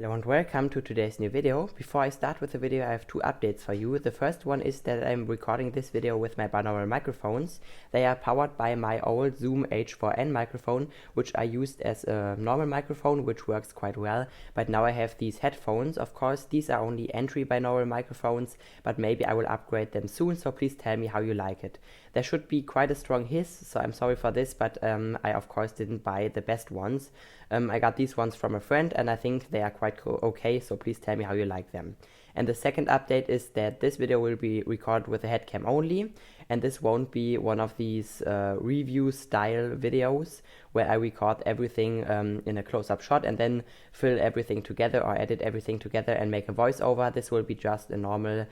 Hello and welcome to today's new video. Before I start with the video, I have two updates for you. The first one is that I'm recording this video with my binaural microphones. They are powered by my old Zoom H4n microphone, which I used as a normal microphone, which works quite well. But now I have these headphones. Of course, these are only entry binaural microphones, but maybe I will upgrade them soon, so please tell me how you like it. There should be quite a strong hiss, so I'm sorry for this, but I of course didn't buy the best ones. I got these ones from a friend and I think they are quite okay, so please tell me how you like them. And the second update is that this video will be recorded with a headcam only, and this won't be one of these review style videos where I record everything in a close-up shot and then fill everything together or edit everything together and make a voiceover. This will be just a normal,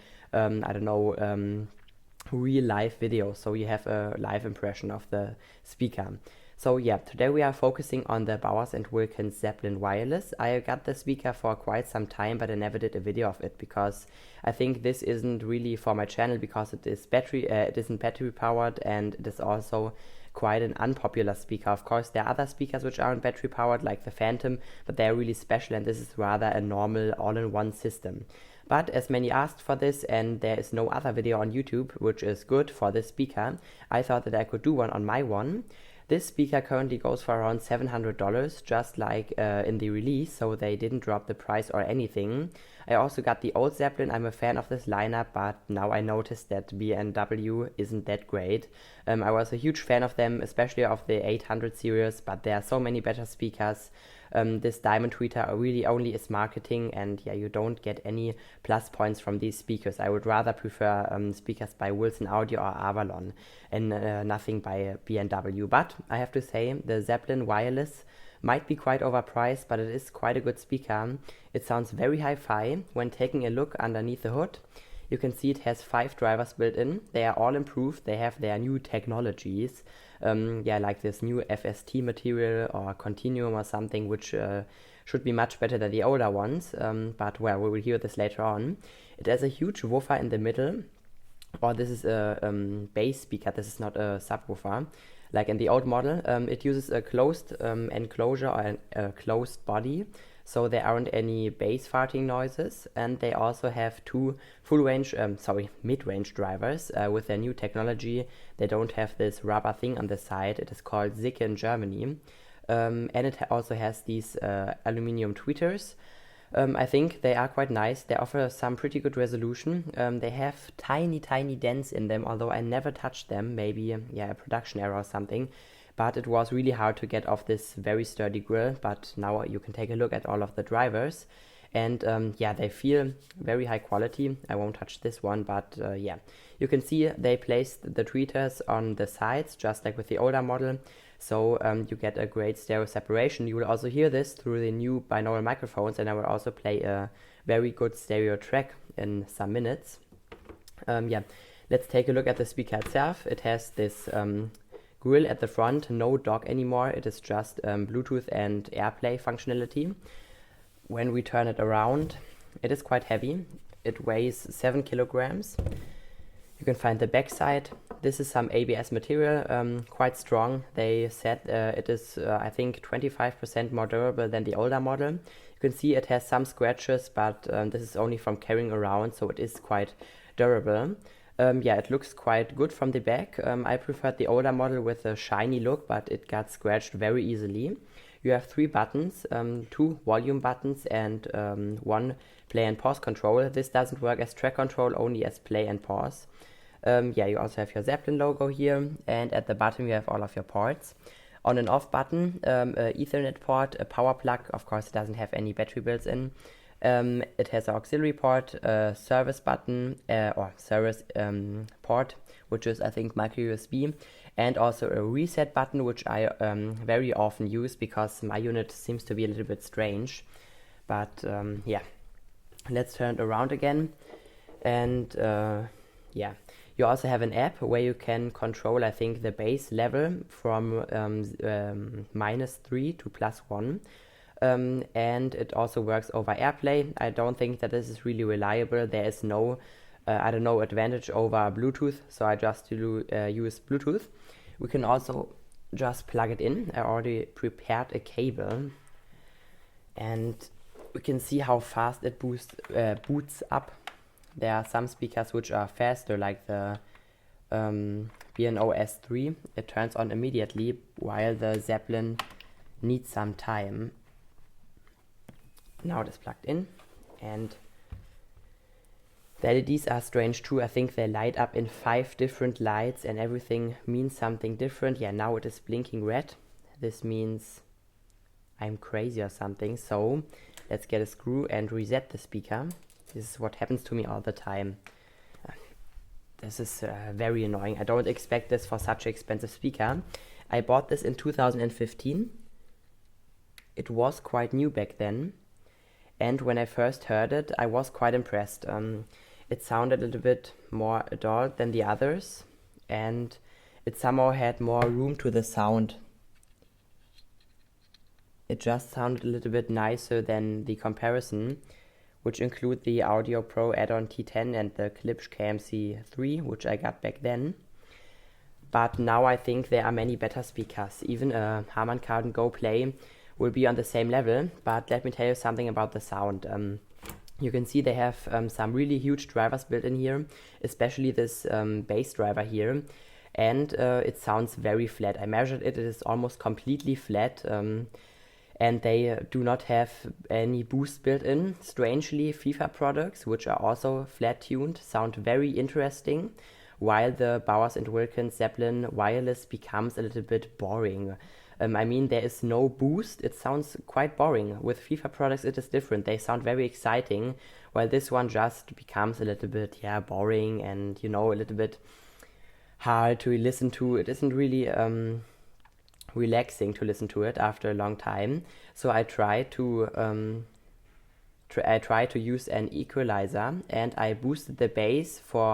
real live video, so you have a live impression of the speaker. So yeah, today we are focusing on the Bowers & Wilkins Zeppelin wireless. I got the speaker for quite some time, but I never did a video of it because I think this isn't really for my channel because it is it isn't battery powered, and it is also quite an unpopular speaker. Of course, there are other speakers which aren't battery powered like the Phantom, but they are really special, and this is rather a normal all-in-one system. But as many asked for this and there is no other video on YouTube which is good for this speaker, I thought that I could do one on my one. This speaker currently goes for around $700, just like in the release, so they didn't drop the price or anything. I also got the old Zeppelin. I'm a fan of this lineup, but now I noticed that B&W isn't that great. I was a huge fan of them, especially of the 800 series, but there are so many better speakers. This diamond tweeter really only is marketing, and yeah, you don't get any plus points from these speakers. I would rather prefer speakers by Wilson Audio or Avalon and nothing by B&W. But I have to say, the Zeppelin wireless might be quite overpriced, but it is quite a good speaker. It sounds very hi-fi. When taking a look underneath the hood, you can see it has 5 drivers built in. They are all improved. They have their new technologies. Like this new FST material or Continuum or something, which should be much better than the older ones. But well, we will hear this later on. It has a huge woofer in the middle. Or this is a bass speaker. This is not a subwoofer. Like in the old model, it uses a closed enclosure or a closed body, so there aren't any bass farting noises, and they also have two mid-range drivers with their new technology. They don't have this rubber thing on the side. It is called Zicke in Germany, and it also has these aluminum tweeters. I think they are quite nice. They offer some pretty good resolution. They have tiny dents in them, although I never touched them. Maybe, a production error or something. But it was really hard to get off this very sturdy grill. But now you can take a look at all of the drivers. And they feel very high quality. I won't touch this one, but you can see they placed the tweeters on the sides, just like with the older model. So you get a great stereo separation. You will also hear this through the new binaural microphones, and I will also play a very good stereo track in some minutes. Let's take a look at the speaker itself. It has this grill at the front, no dock anymore. It is just Bluetooth and AirPlay functionality. When we turn it around, it is quite heavy. It weighs 7 kilograms. You can find the back side. This is some ABS material, quite strong. They said it is, I think, 25% more durable than the older model. You can see it has some scratches, but this is only from carrying around, so it is quite durable. It looks quite good from the back. I preferred the older model with a shiny look, but it got scratched very easily. You have 3 buttons, 2 volume buttons and 1 play and pause control. This doesn't work as track control, only as play and pause. You also have your Zeppelin logo here, and at the bottom you have all of your ports. On and off button, Ethernet port, a power plug. Of course, it doesn't have any battery built in. It has an auxiliary port, a service button or service port, which is, I think, micro USB, and also a reset button, which I very often use because my unit seems to be a little bit strange. But let's turn it around again, and you also have an app where you can control, I think, the bass level from -3 to +1. And it also works over AirPlay. I don't think that this is really reliable. There is no, advantage over Bluetooth, so I just use Bluetooth. We can also just plug it in. I already prepared a cable, and We can see how fast it boots up. There are some speakers which are faster, like the B&O S3. It turns on immediately, while the Zeppelin needs some time. Now it is plugged in, and the LEDs are strange too. I think they light up in 5 different lights and everything means something different. Yeah, now it is blinking red. This means I'm crazy or something. So let's get a screw and reset the speaker. This is what happens to me all the time. This is very annoying. I don't expect this for such an expensive speaker. I bought this in 2015. It was quite new back then. And when I first heard it, I was quite impressed. It sounded a little bit more adult than the others, and it somehow had more room to the sound. It just sounded a little bit nicer than the comparison, which include the Audio Pro add-on T10 and the Klipsch KMC3, which I got back then. But now I think there are many better speakers. Even a Harman Kardon Go Play will be on the same level, but let me tell you something about the sound. You can see they have some really huge drivers built in here, especially this bass driver here, and it sounds very flat. I measured it, it is almost completely flat, and they do not have any boost built in. Strangely, FIFA products, which are also flat tuned, sound very interesting, while the Bowers & Wilkins Zeppelin wireless becomes a little bit boring. I mean, there is no boost. It sounds quite boring. With FIFA products, it is different. They sound very exciting, while this one just becomes a little bit, boring and, a little bit hard to listen to. It isn't really relaxing to listen to it after a long time. So I try to use an equalizer, and I boosted the bass for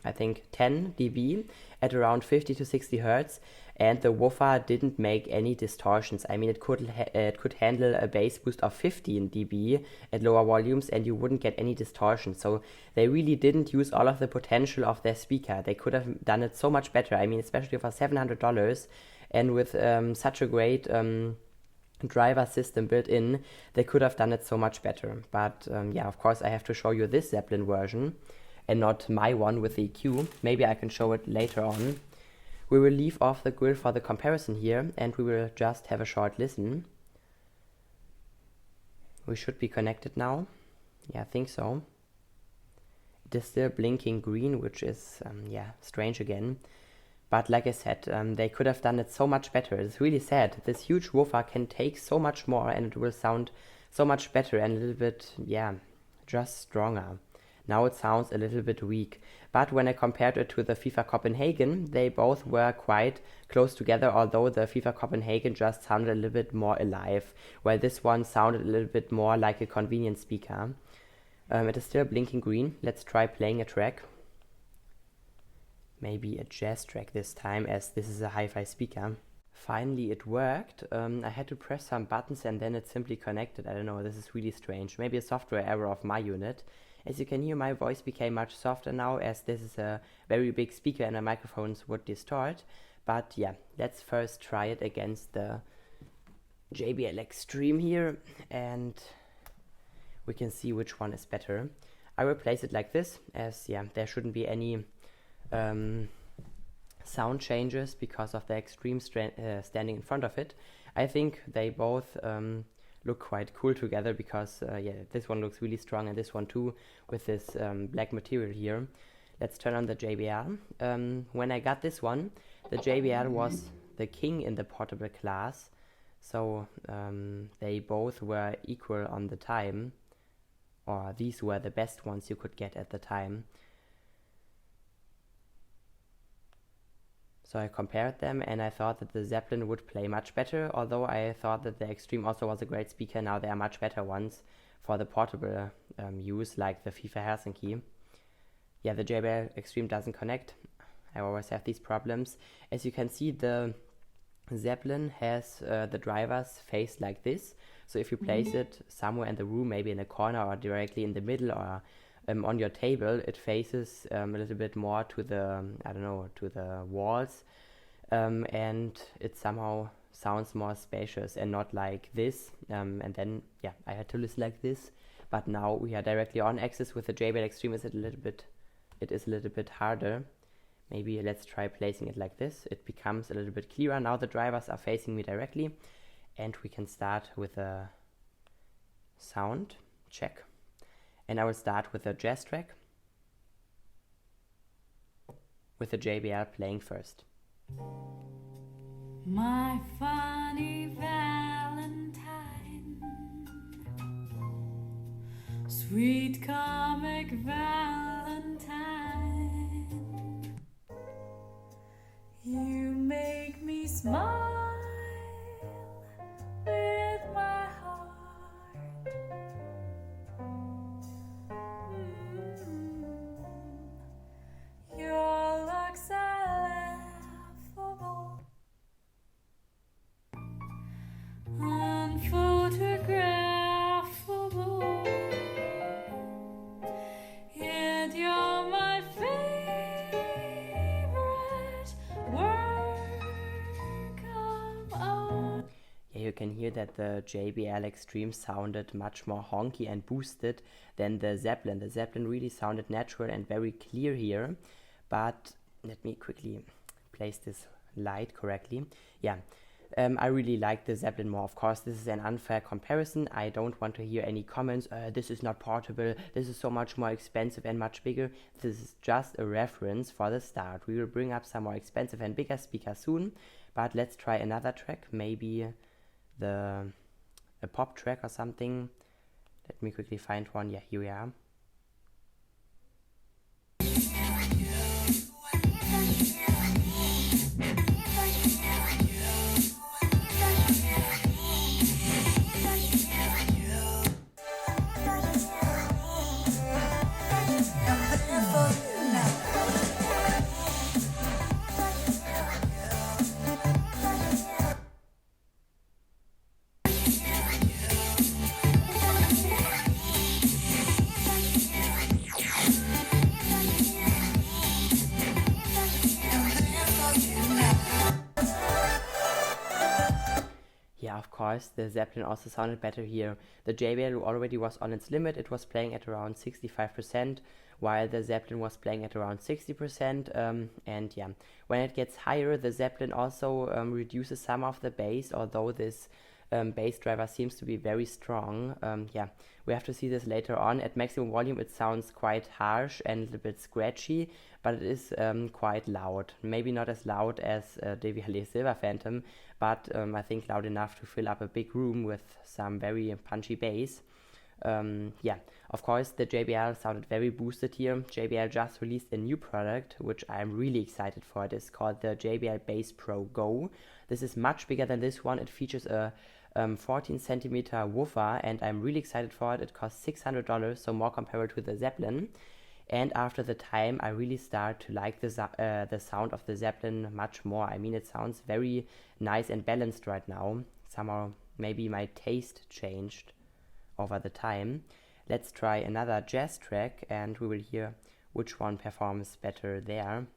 I think 10 dB at around 50 to 60 Hertz, and the woofer didn't make any distortions. I mean, it could handle a bass boost of 15 dB at lower volumes, and you wouldn't get any distortion. So they really didn't use all of the potential of their speaker. They could have done it so much better. I mean, especially for $700, and with such a great driver system built in, they could have done it so much better. But of course, I have to show you this Zeppelin version and not my one with the EQ. Maybe I can show it later on. We will leave off the grill for the comparison here, and we will just have a short listen. We should be connected now. Yeah, I think so. It is still blinking green, which is, strange again. But like I said, they could have done it so much better. It's really sad. This huge woofer can take so much more, and it will sound so much better and a little bit, just stronger. Now it sounds a little bit weak. But when I compared it to the FIFA Copenhagen, they both were quite close together, although the FIFA Copenhagen just sounded a little bit more alive, while this one sounded a little bit more like a convenience speaker. It is still blinking green. Let's try playing a track. Maybe a jazz track this time, as this is a hi-fi speaker. Finally it worked. I had to press some buttons and then it simply connected. I don't know, this is really strange. Maybe a software error of my unit. As you can hear, my voice became much softer now, as this is a very big speaker and my microphones would distort. But let's first try it against the JBL Extreme here, and we can see which one is better. I will place it like this, as there shouldn't be any sound changes because of the Extreme standing in front of it. I think they both look quite cool together, because this one looks really strong, and this one too, with this black material here. Let's turn on the JBL. When I got this one, the JBL was the king in the portable class, so they both were equal on the time, or these were the best ones you could get at the time. So I compared them, and I thought that the Zeppelin would play much better, although I thought that the Extreme also was a great speaker. Now there are much better ones for the portable use, like the FIFA Helsinki. The JBL Extreme doesn't connect. I always have these problems. As you can see, the Zeppelin has the drivers faced like this. So if you place it somewhere in the room, maybe in a corner or directly in the middle, or on your table, it faces a little bit more to the, to the walls, and it somehow sounds more spacious and not like this. And then yeah, I had to listen like this, but now we are directly on axis with the JBL Extreme. It is a little bit harder. Maybe let's try placing it like this. It becomes a little bit clearer. Now the drivers are facing me directly, and we can start with a sound check. And I will start with a jazz track with the JBL playing first. My funny Valentine, sweet comic Valentine, you make me smile with my heart. Your looks are laughable, unphotographable, and you're my favorite work of art. Yeah, you can hear that the JBL Extreme sounded much more honky and boosted than the Zeppelin. The Zeppelin really sounded natural and very clear here, but let me quickly place this light correctly. Yeah. I really like the Zeppelin more. Of course, this is an unfair comparison. I don't want to hear any comments, this is not portable, this is so much more expensive and much bigger. This is just a reference for the start. We will bring up some more expensive and bigger speakers soon, but let's try another track, maybe a pop track or something. Let me quickly find one. Yeah, here we are. Yeah, of course, the Zeppelin also sounded better here. The JBL already was on its limit. It was playing at around 65%, while the Zeppelin was playing at around 60%. And yeah, when it gets higher, the Zeppelin also reduces some of the bass, although this bass driver seems to be very strong. Yeah, we have to see this later on. At maximum volume, it sounds quite harsh and a little bit scratchy, but it is quite loud. Maybe not as loud as the Vihalee Silver Phantom, but I think loud enough to fill up a big room with some very punchy bass. Yeah, of course, the JBL sounded very boosted here. JBL just released a new product, which I'm really excited for. It is called the JBL Bass Pro Go. This is much bigger than this one. It features a 14 centimeter woofer, and I'm really excited for it. It costs $600, so more comparable to the Zeppelin. And after the time, I really start to like the sound of the Zeppelin much more. I mean, it sounds very nice and balanced right now. Somehow, maybe my taste changed over the time. Let's try another jazz track, and we will hear which one performs better there.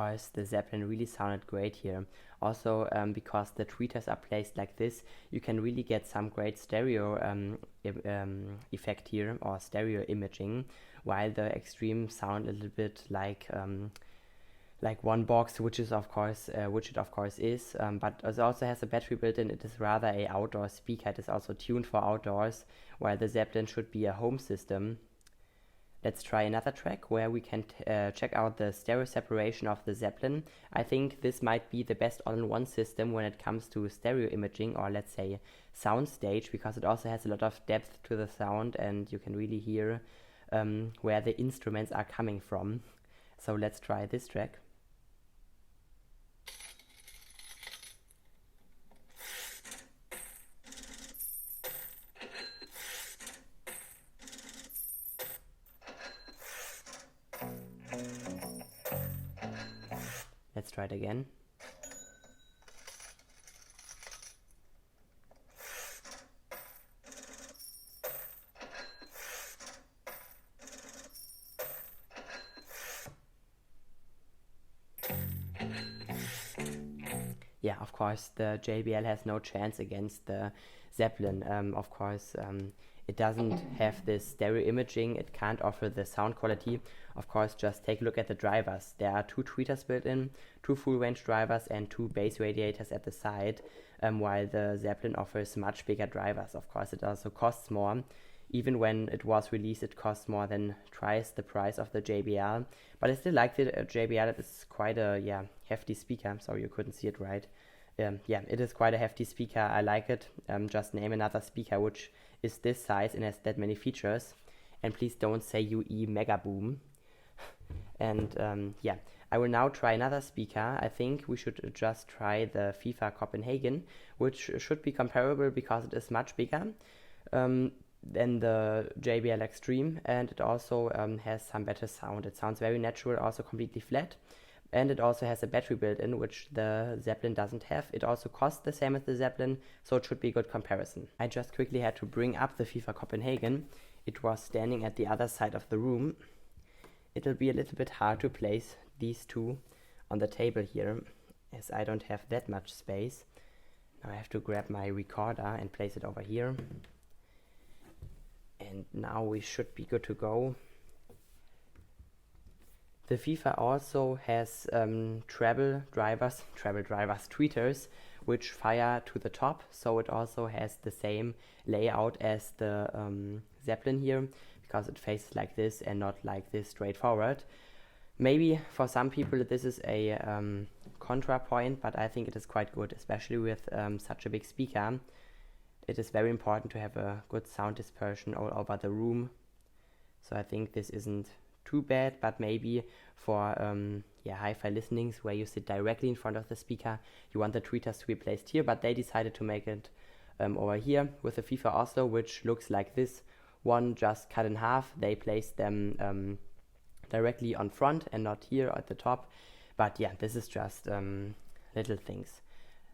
course, the Zeppelin really sounded great here. Also, because the tweeters are placed like this, you can really get some great stereo effect here, or stereo imaging, while the extreme sound a little bit like one box, which it of course is, but it also has a battery built in. It is rather a outdoor speaker. It is also tuned for outdoors, while the Zeppelin should be a home system. Let's try another track where we can check out the stereo separation of the Zeppelin. I think this might be the best all-in-one system when it comes to stereo imaging, or let's say soundstage, because it also has a lot of depth to the sound and you can really hear where the instruments are coming from. So let's try this track. Let's try it again. Yeah, of course, the JBL has no chance against the Zeppelin. Of course, it doesn't have this stereo imaging, it can't offer the sound quality. Of course, just take a look at the drivers. There are 2 tweeters built in, 2 full range drivers and 2 bass radiators at the side, while the Zeppelin offers much bigger drivers. Of course, it also costs more. Even when it was released, it cost more than twice the price of the JBL. But I still like the JBL. It is quite a hefty speaker. I'm sorry you couldn't see it right. It is quite a hefty speaker. I like it. Just name another speaker which is this size and has that many features. And please don't say UE Mega Boom. And I will now try another speaker. I think we should just try the FIFA Copenhagen, which should be comparable because it is much bigger than the JBL Extreme, and it also has some better sound. It sounds very natural, also completely flat, and it also has a battery built in, which the Zeppelin doesn't have. It also costs the same as the Zeppelin, so it should be a good comparison. I just quickly had to bring up the FIFA Copenhagen. It was standing at the other side of the room. It'll be a little bit hard to place these two on the table here, as I don't have that much space. Now I have to grab my recorder and place it over here. And now we should be good to go. The FIFA also has treble drivers, tweeters, which fire to the top, so it also has the same layout as the Zeppelin here, because it faces like this and not like this straightforward. Maybe for some people this is a contrapoint, but I think it is quite good, especially with such a big speaker. It is very important to have a good sound dispersion all over the room. So I think this isn't too bad, but maybe for hi-fi listenings where you sit directly in front of the speaker, you want the tweeters to be placed here, but they decided to make it over here with the FIFA Oslo, which looks like this one, just cut in half. They placed them directly on front and not here at the top, but yeah, this is just little things.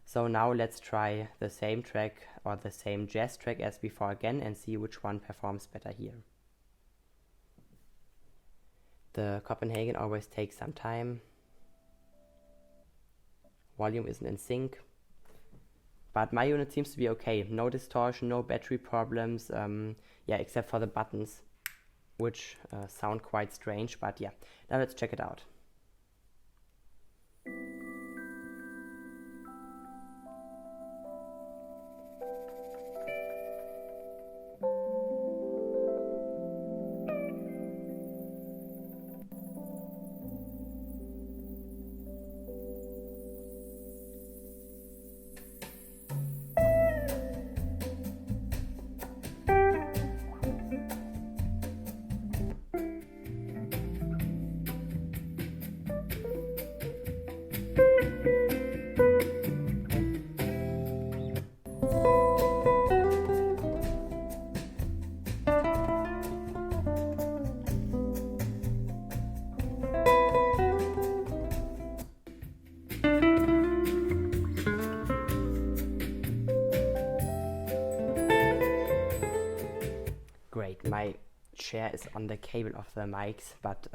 So now let's try the same track or the same jazz track as before again and see which one performs better here. The Copenhagen always takes some time. Volume isn't in sync. But my unit seems to be okay. No distortion, no battery problems. Except for the buttons, which sound quite strange. But yeah, now let's check it out. Great, my chair is on the cable of the mics, but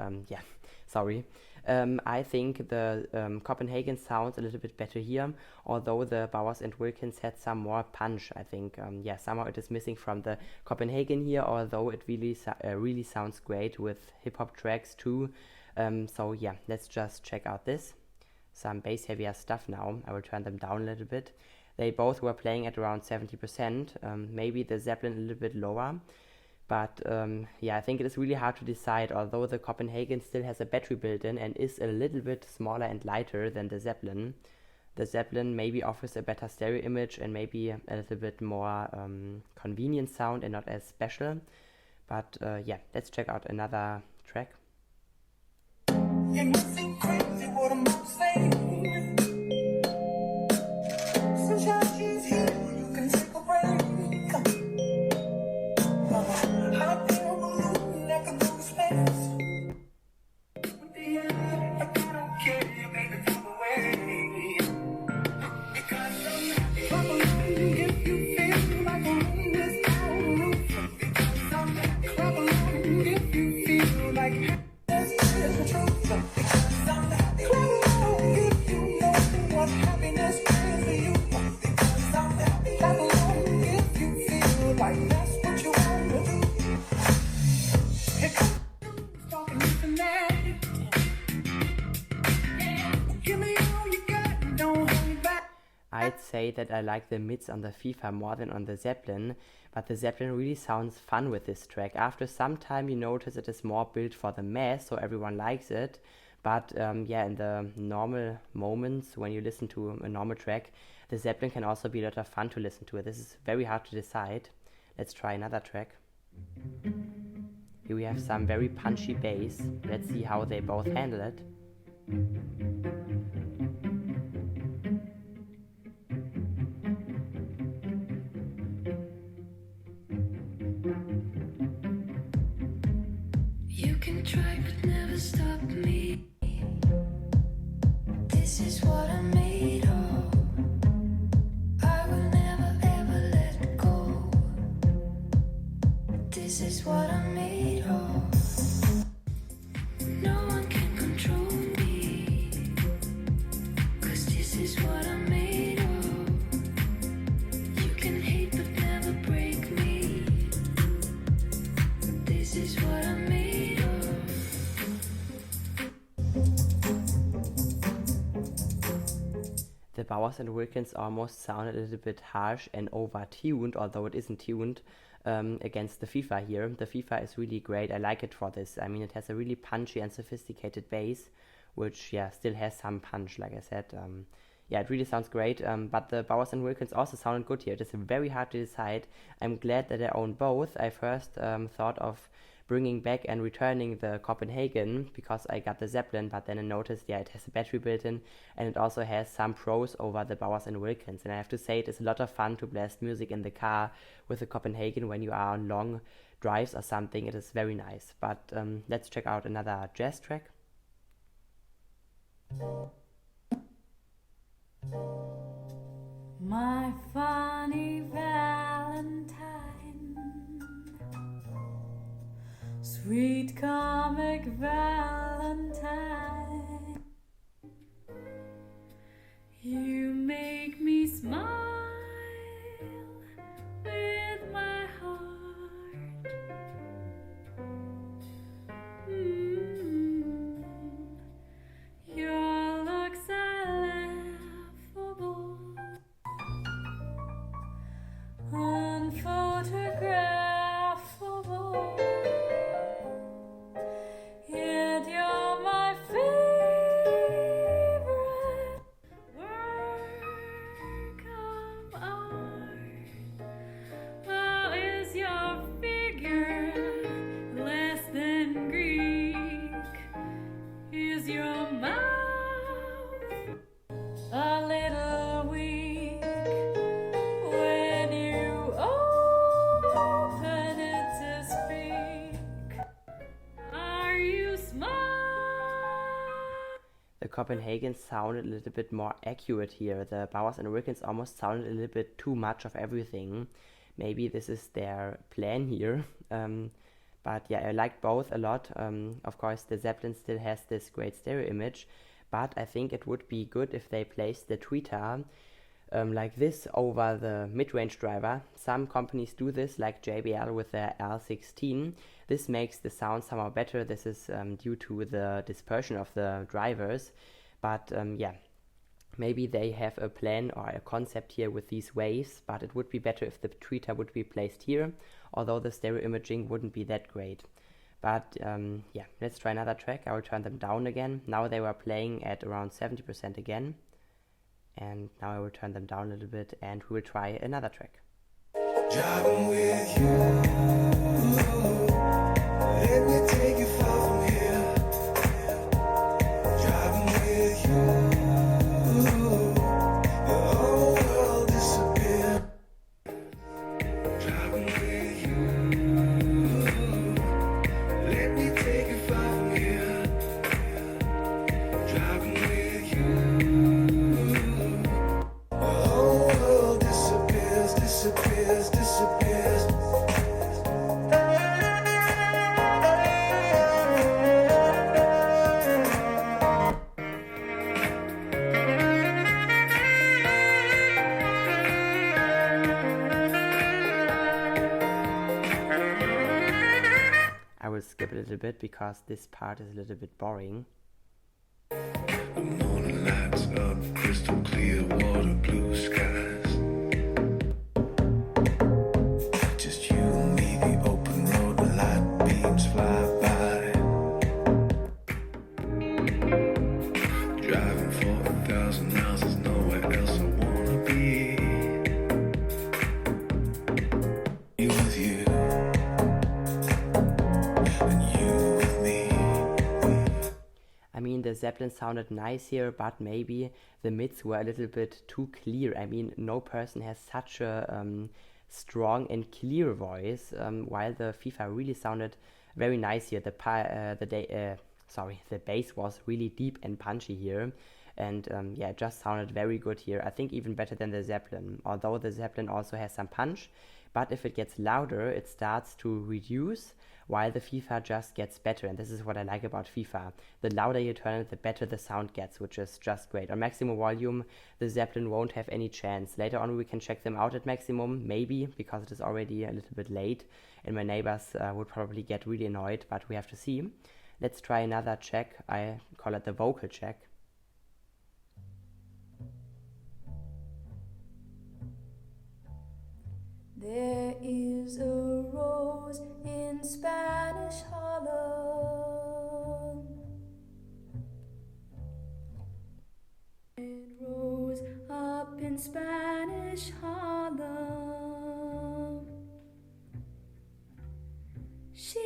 Sorry. I think the Copenhagen sounds a little bit better here, although the Bowers and Wilkins had some more punch. I think, yeah, somehow it is missing from the Copenhagen here, although it really sounds great with hip-hop tracks too. So yeah, let's just check out this. Some bass heavier stuff now. I will turn them down a little bit. They both were playing at around 70%, maybe the Zeppelin a little bit lower. But yeah, I think it is really hard to decide, although the Copenhagen still has a battery built in and is a little bit smaller and lighter than the Zeppelin. The Zeppelin maybe offers a better stereo image and maybe a little bit more convenient sound and not as special. But yeah, let's check out another track. It must seem crazy what I'm about to say. Sunshine is here, you can take a break. Hot air balloon that can go to space. With the air, like I don't care, baby, fly away. Because I'm trouble if you feel like a room without a roof. Because I'm trouble if you feel like this is the truth. Because I'm trouble if you know what happiness is to you. Because I'm trouble if you feel like that's what you want to do. Here comes talking this and that. Yeah, give me all you got, don't hold back. I'd say that I like the mids on the FIFA more than on the Zeppelin, but the Zeppelin really sounds fun with this track. After some time you notice it is more built for the mass, so everyone likes it. But yeah, in the normal moments when you listen to a normal track, the Zeppelin can also be a lot of fun to listen to. This is very hard to decide. Let's try another track. Here we have some very punchy bass. Let's see how they both handle it. You can try but never stop me. This is what I'm made of. I will never ever let go. This is what I'm made of. No one can control me. 'Cause this is what I'm made of. You can hate but never break me. This is what I'm made of. The Bowers and Wilkins almost sound a little bit harsh and over-tuned, although it isn't tuned, against the FIFA here. The FIFA is really great. I like it for this. I mean, it has a really punchy and sophisticated bass, which, yeah, still has some punch, like I said. Yeah, it really sounds great, but the Bowers and Wilkins also sounded good here. It is very hard to decide. I'm glad that I own both. I first thought of bringing back and returning the Copenhagen because I got the Zeppelin, but then I noticed, yeah, it has a battery built in and it also has some pros over the Bowers and Wilkins. And I have to say, it is a lot of fun to blast music in the car with the Copenhagen when you are on long drives or something. It is very nice. But let's check out another jazz track. My funny Valentine, sweet comic Valentine, you make me smile with my heart. Your looks are laughable, unphotographable, yet you're my favorite work of art. How is your figure less than Greek? Is your mouth a little weak when you open it to speak? Are you smart? The Copenhagen sounded a little bit more accurate here. The Bowers and Wilkins almost sounded a little bit too much of everything. Maybe this is their plan here. But yeah, I like both a lot. Of course, the Zeppelin still has this great stereo image, but I think it would be good if they placed the tweeter like this over the mid-range driver. Some companies do this, like JBL with their L16. This makes the sound somehow better. This is due to the dispersion of the drivers. But yeah, maybe they have a plan or a concept here with these waves, but it would be better if the tweeter would be placed here, although the stereo imaging wouldn't be that great. But yeah, let's try another track. I will turn them down again. Now they were playing at around 70% again. And now I will turn them down a little bit and we will try another track. Driving with you, let me take you far from here. Driving with you, the whole world disappear. Driving with you, let me take you far from here. Driving with you, the whole world disappears, disappears, disappears. I will skip a little bit because this part is a little bit boring. The morning lights up, crystal clear water, blue skies. Just you and me, the open road, the light beams fly by. Driving for 1,000 miles, there's nowhere else I wanna be. Me with you, and you with me. I mean, the Zeppelin sounded nice here, but maybe the mids were a little bit too clear. I mean, no person has such a strong and clear voice, while the FIFA really sounded very nice here. The bass was really deep and punchy here, and yeah, it just sounded very good here. I think even better than the Zeppelin, although the Zeppelin also has some punch. But if it gets louder, it starts to reduce, while the FIFA just gets better, and this is what I like about FIFA. The louder you turn it, the better the sound gets, which is just great. On maximum volume, the Zeppelin won't have any chance. Later on we can check them out at maximum, maybe, because it is already a little bit late, and my neighbors would probably get really annoyed, but we have to see. Let's try another check. I call it the vocal check. There is a rose in Spanish Harlem. Red rose up in Spanish Harlem. She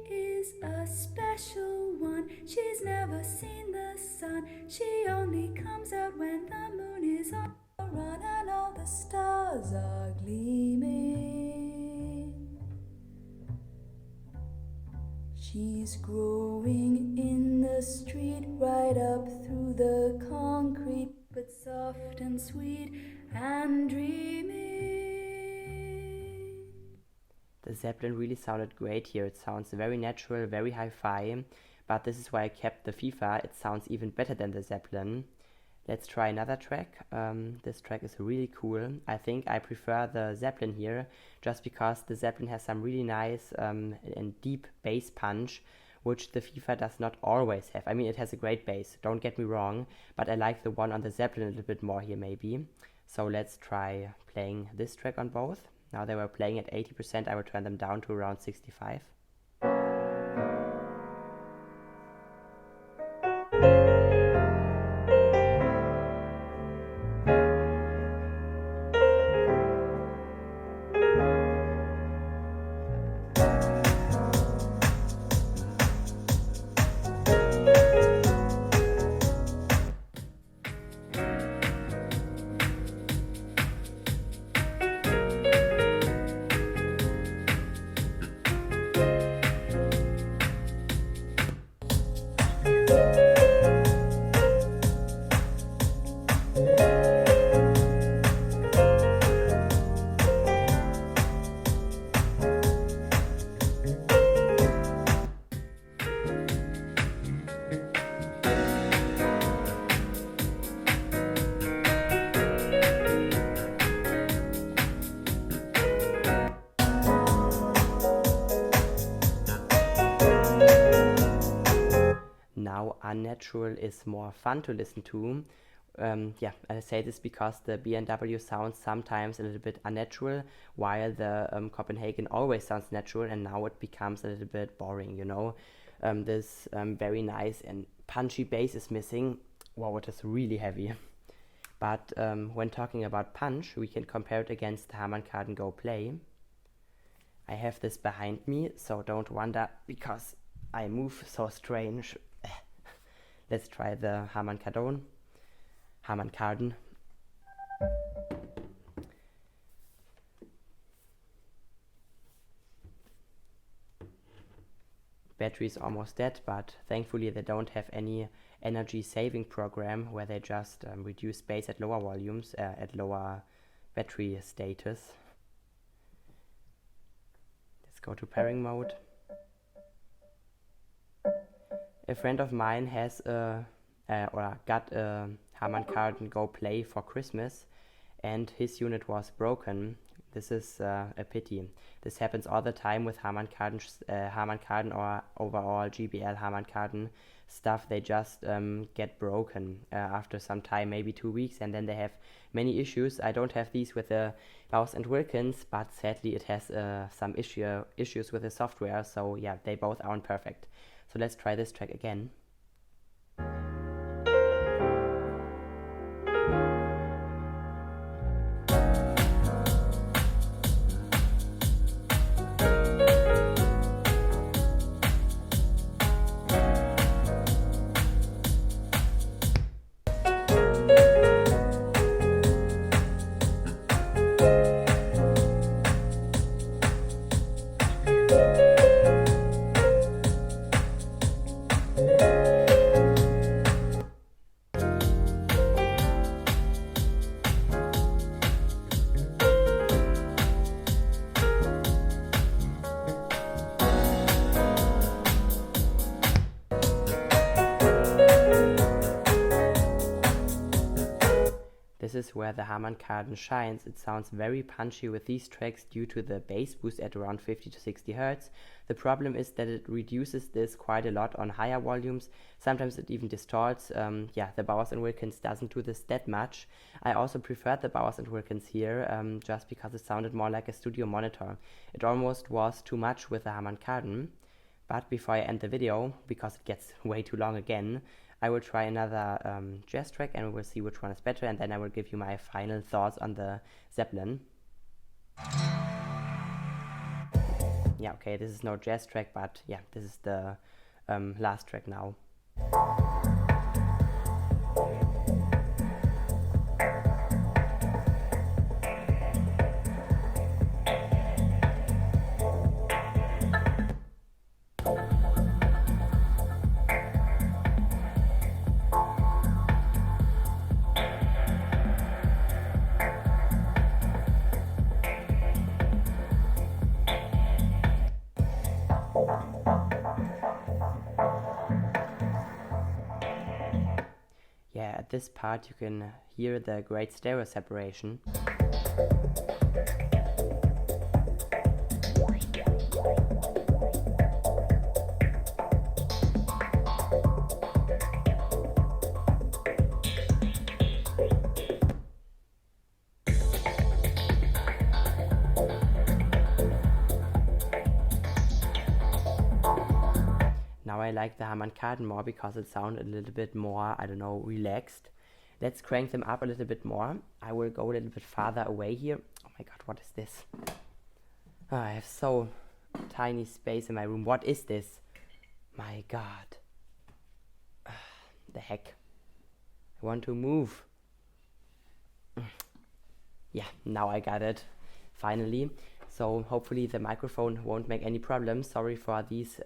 is a special one. She's never seen the sun. She only comes out when the moon is on the run and all the stars are gleaming. She's growing in the street, right up through the concrete, but soft and sweet and dreamy. The Zeppelin really sounded great here. It sounds very natural, very hi-fi, but this is why I kept the FIFA. It sounds even better than the Zeppelin. Let's try another track. This track is really cool. I think I prefer the Zeppelin here, just because the Zeppelin has some really nice and deep bass punch, which the FIFA does not always have. I mean, it has a great bass, don't get me wrong, but I like the one on the Zeppelin a little bit more here maybe. So let's try playing this track on both. Now they were playing at 80%, I will turn them down to around 65. now unnatural is more fun to listen to. Yeah, I say this because the B&W sounds sometimes a little bit unnatural, while the Copenhagen always sounds natural, and now it becomes a little bit boring, you know. This very nice and punchy bass is missing. Wow, it is really heavy. But when talking about punch, we can compare it against the Harman Kardon Go Play. I have this behind me, so don't wonder because I move so strange. Let's try the Harman Kardon. Battery is almost dead, but thankfully they don't have any energy saving program where they just reduce bass at lower volumes, at lower battery status. Let's go to pairing mode. A friend of mine has got a Harman Kardon Go Play for Christmas, and his unit was broken. This is a pity. This happens all the time with Harman Kardon or overall GBL Harman Kardon stuff. They just get broken after some time, maybe 2 weeks, and then they have many issues. I don't have these with the Bowers and Wilkins, but sadly it has some issues with the software, so yeah, they both aren't perfect. So let's try this track again. This is where the Harman Kardon shines. It sounds very punchy with these tracks due to the bass boost at around 50 to 60 Hz. The problem is that it reduces this quite a lot on higher volumes. Sometimes it even distorts. Yeah, the Bowers and Wilkins doesn't do this that much. I also preferred the Bowers and Wilkins here just because it sounded more like a studio monitor. It almost was too much with the Harman Kardon. But before I end the video, because it gets way too long again, I will try another jazz track and we will see which one is better, and then I will give you my final thoughts on the Zeppelin. Yeah, okay, this is no jazz track, but yeah, this is the last track now. Yeah, at this part you can hear the great stereo separation. Now I like the Harman Kardon more because it sounded a little bit more, I don't know, relaxed. Let's crank them up a little bit more. I will go a little bit farther away here. Oh my god, what is this? Oh, I have so tiny space in my room. What is this? My god. The heck. I want to move. Yeah, now I got it. Finally. So hopefully the microphone won't make any problems. Sorry for these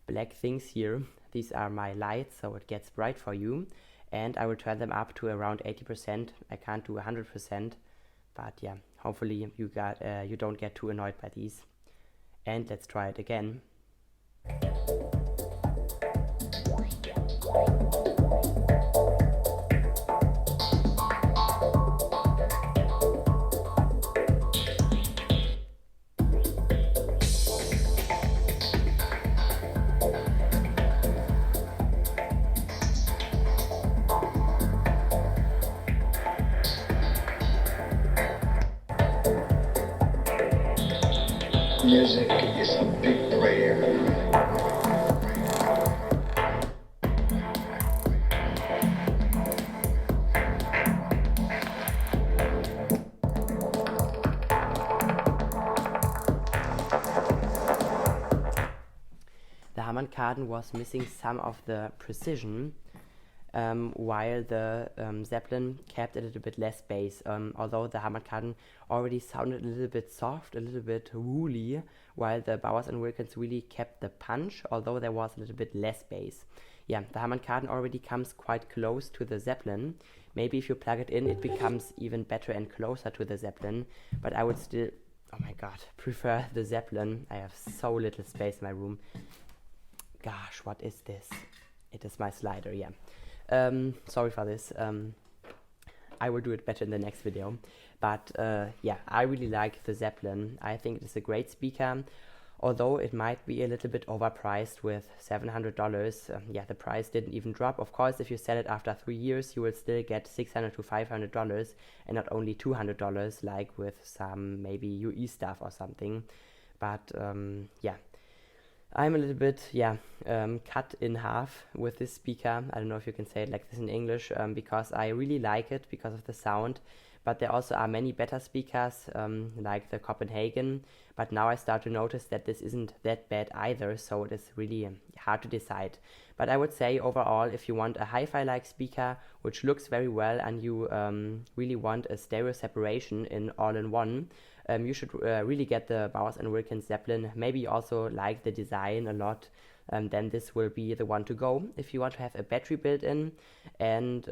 black things here. These are my lights, so it gets bright for you, and I will turn them up to around 80%. I can't do 100%, but yeah, hopefully you don't get too annoyed by these. And let's try it again. Music is a big prayer. The Hammond was missing some of the precision, while the Zeppelin kept a little bit less bass, although the Hammond already sounded a little bit soft, a little bit woolly, while the Bowers and Wilkins really kept the punch, although there was a little bit less bass. Yeah, the Hammond already comes quite close to the Zeppelin. Maybe if you plug it in, it becomes even better and closer to the Zeppelin, but I would still, oh my god, prefer the Zeppelin. I have so little space in my room. Gosh, what is this? It is my slider, yeah. Sorry for this. I will do it better in the next video. But yeah, I really like the Zeppelin. I think it is a great speaker, although it might be a little bit overpriced with $700. Yeah, the price didn't even drop. Of course, if you sell it after 3 years, you will still get $600 to $500 and not only $200 like with some maybe UE stuff or something. But yeah. I'm a little bit, cut in half with this speaker. I don't know if you can say it like this in English, because I really like it because of the sound. But there also are many better speakers, like the Copenhagen. But now I start to notice that this isn't that bad either, so it is really hard to decide. But I would say overall, if you want a hi-fi-like speaker, which looks very well, and you really want a stereo separation in all-in-one, you should really get the Bowers and Wilkins Zeppelin. Maybe you also like the design a lot, then this will be the one to go. If you want to have a battery built in, and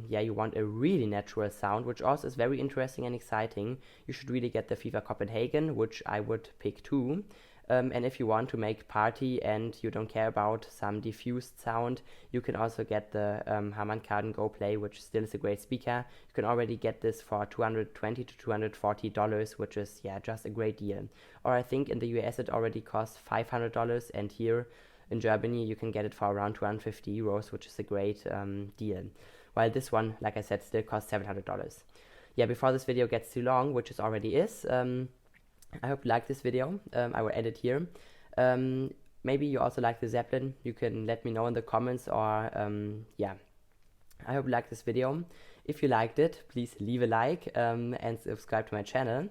yeah, you want a really natural sound, which also is very interesting and exciting, you should really get the Fever Copenhagen, which I would pick too. And if you want to make party and you don't care about some diffused sound, you can also get the Hammond Go Play, which still is a great speaker. You can already get this for $220 to $240, which is, yeah, just a great deal. Or I think in the US it already costs $500, and here in Germany you can get it for around 250 euros, which is a great deal. While this one, like I said, still costs $700. Yeah, before this video gets too long, which it already is, I hope you like this video. I will end it here. Maybe you also like the Zeppelin. You can let me know in the comments, or yeah. I hope you liked this video. If you liked it, please leave a like and subscribe to my channel.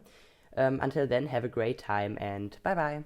Until then, have a great time and bye bye.